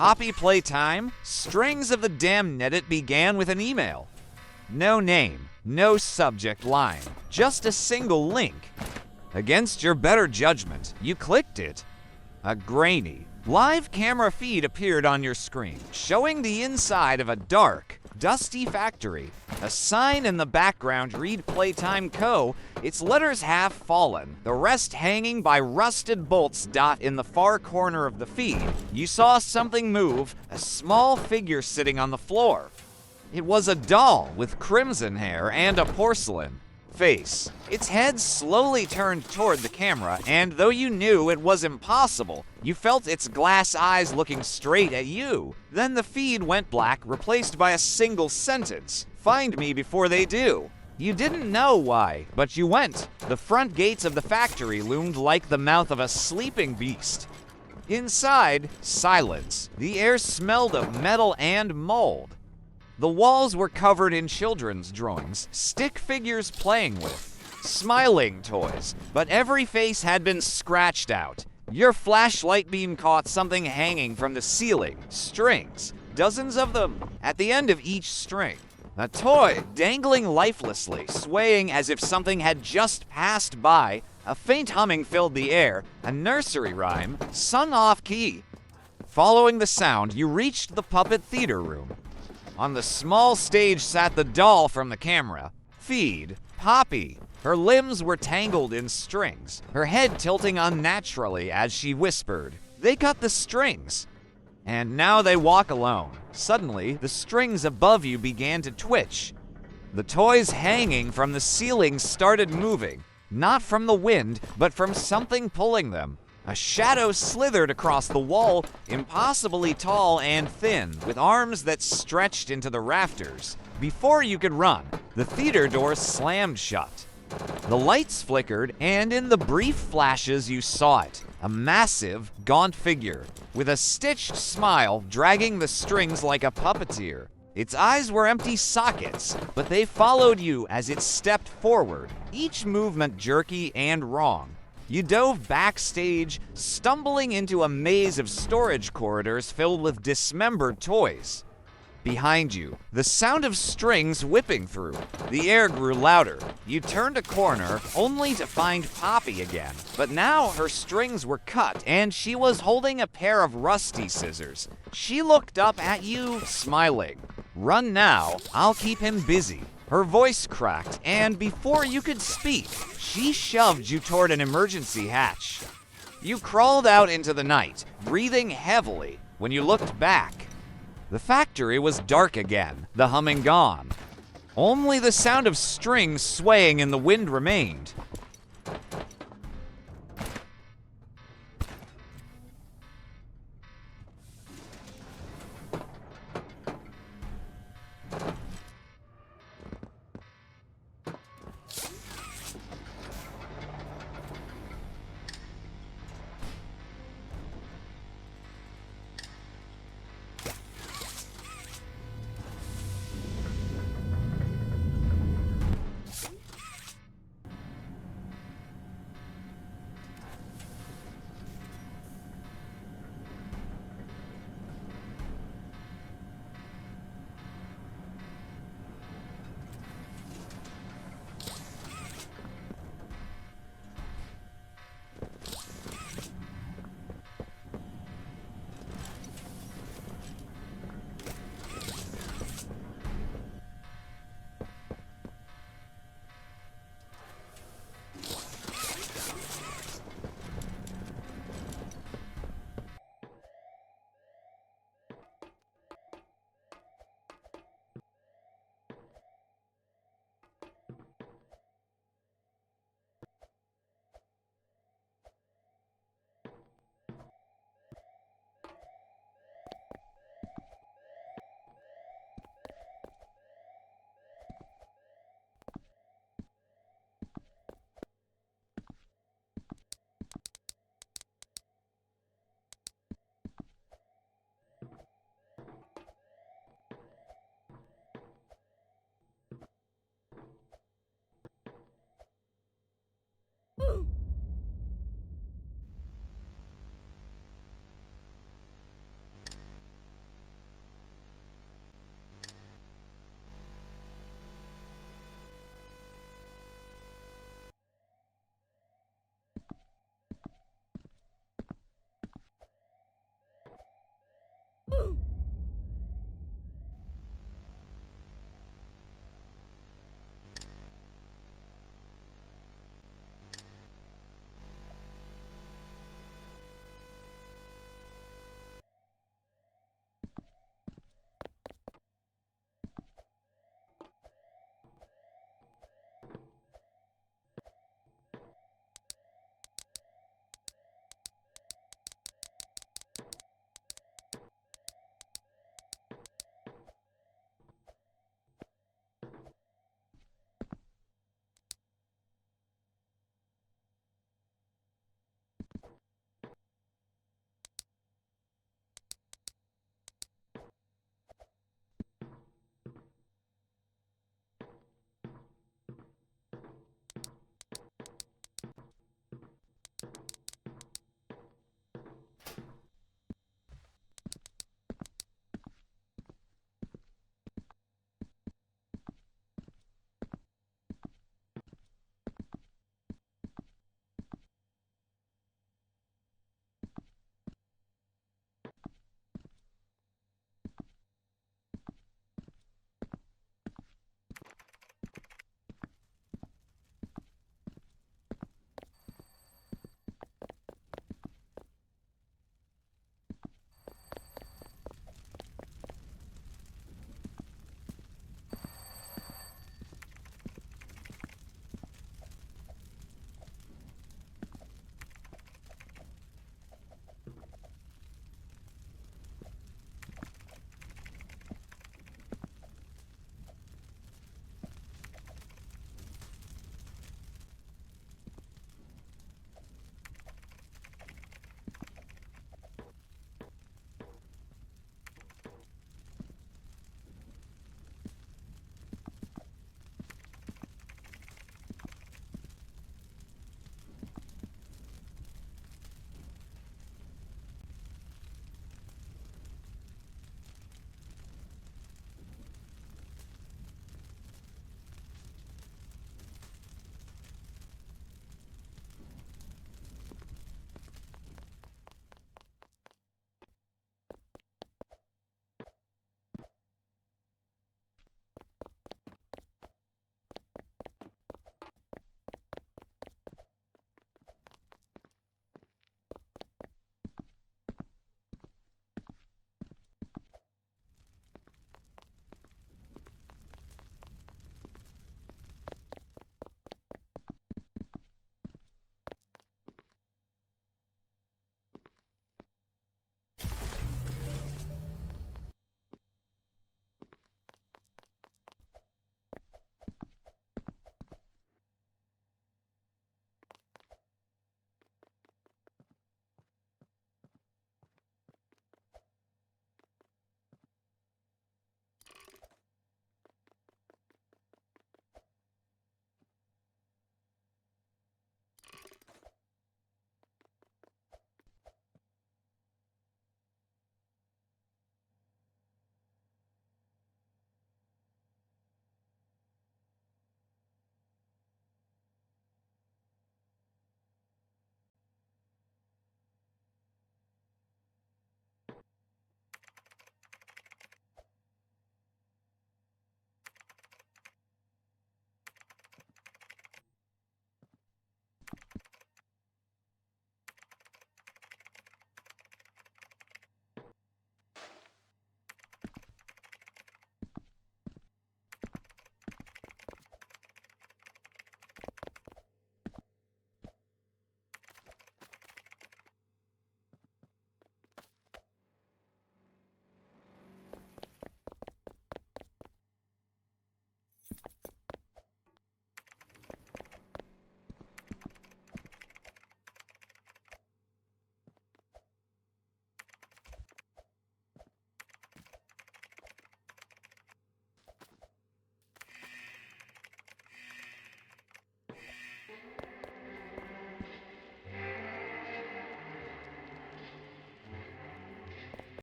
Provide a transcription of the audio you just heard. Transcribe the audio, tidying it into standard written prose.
Poppy Playtime, Strings of the Damn Netted began with an email. No name, no subject line, just a single link. Against your better judgment, you clicked it. A grainy, live camera feed appeared on your screen, showing the inside of a dark, dusty factory. A sign in the background read Playtime Co., its letters half fallen, the rest hanging by rusted bolts. In the far corner of the feed, you saw something move, a small figure sitting on the floor. It was a doll with crimson hair and a porcelain face. Its head slowly turned toward the camera, and though you knew it was impossible, you felt its glass eyes looking straight at you. Then the feed went black, replaced by a single sentence. Find me before they do. You didn't know why, but you went. The front gates of the factory loomed like the mouth of a sleeping beast. Inside, silence. The air smelled of metal and mold. The walls were covered in children's drawings, stick figures playing with, smiling toys, but every face had been scratched out. Your flashlight beam caught something hanging from the ceiling, strings, dozens of them, at the end of each string. A toy dangling lifelessly, swaying as if something had just passed by. A faint humming filled the air, a nursery rhyme, sung off-key. Following the sound, you reached the puppet theater room. On the small stage sat the doll from the camera. Feed, Poppy. Her limbs were tangled in strings, her head tilting unnaturally as she whispered, "They cut the strings." And now they walk alone. Suddenly, the strings above you began to twitch. The toys hanging from the ceiling started moving, not from the wind, but from something pulling them. A shadow slithered across the wall, impossibly tall and thin, with arms that stretched into the rafters. Before you could run, the theater door slammed shut. The lights flickered, and in the brief flashes you saw it, a massive, gaunt figure, with a stitched smile dragging the strings like a puppeteer. Its eyes were empty sockets, but they followed you as it stepped forward, each movement jerky and wrong. You dove backstage, stumbling into a maze of storage corridors filled with dismembered toys. Behind you, the sound of strings whipping through. The air grew louder. You turned a corner, only to find Poppy again. But now her strings were cut, and she was holding a pair of rusty scissors. She looked up at you, smiling. "Run now, I'll keep him busy." Her voice cracked, and before you could speak, she shoved you toward an emergency hatch. You crawled out into the night, breathing heavily. When you looked back, the factory was dark again, the humming gone. Only the sound of strings swaying in the wind remained. Ooh.